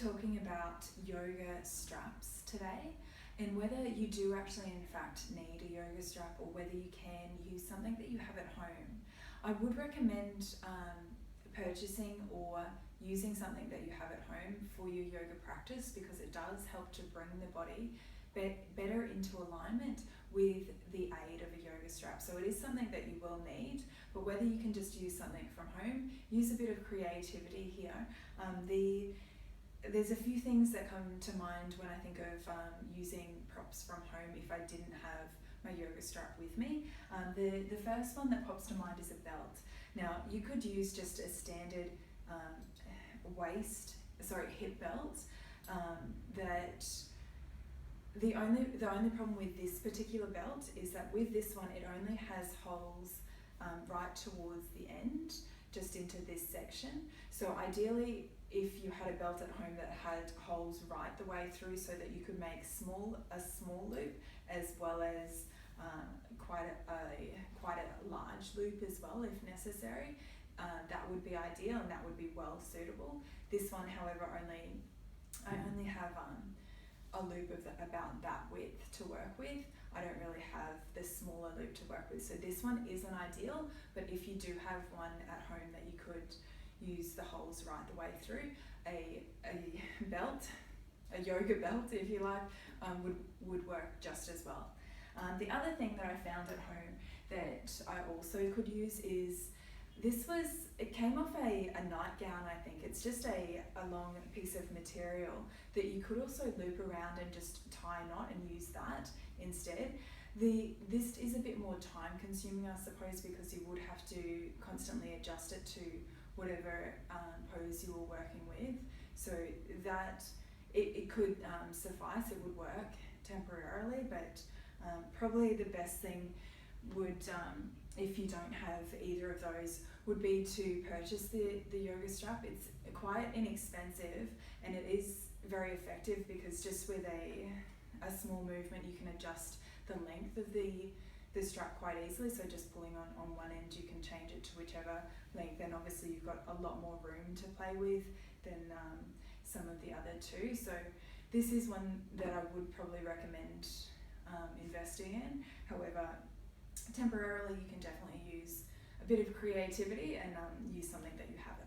talking about yoga straps today, and whether you do actually in fact need a yoga strap or whether you can use something that you have at home. I would recommend purchasing or using something that you have at home for your yoga practice, because it does help to bring the body better into alignment with the aid of a yoga strap. So it is something that you will need, but whether you can just use something from home, use a bit of creativity here. There's a few things that come to mind when I think of using props from home if I didn't have my yoga strap with me. The first one that pops to mind is a belt. Now, you could use just a standard hip belt. That the only problem with this particular belt is that with this one, it only has holes right towards the end, just into this section. So ideally, if you had a belt at home that had holes right the way through, so that you could make a small loop as well as quite a large loop as well if necessary, that would be ideal and that would be well suitable. This one, however, I only have a loop of about that width to work with. I don't really have the smaller loop to work with, so this one isn't ideal, but if you do have one at home that you could use the holes right the way through, a belt, a yoga belt if you like, would work just as well. The other thing that I found at home that I also could use is, it came off a nightgown, I think. It's just a long piece of material that you could also loop around and just tie a knot and use that instead. This is a bit more time consuming, I suppose, because you would have to constantly adjust it to whatever pose you were working with. So that it could suffice, it would work temporarily, but probably the best thing would, if you don't have either of those, would be to purchase the yoga strap. It's quite inexpensive and it is very effective, because just with a small movement you can adjust the length of the strap quite easily. So just pulling on one end, you can change it to whichever length, and obviously you've got a lot more room to play with than some of the other two. So this is one that I would probably recommend investing in. However, temporarily you can definitely use a bit of creativity and use something that you have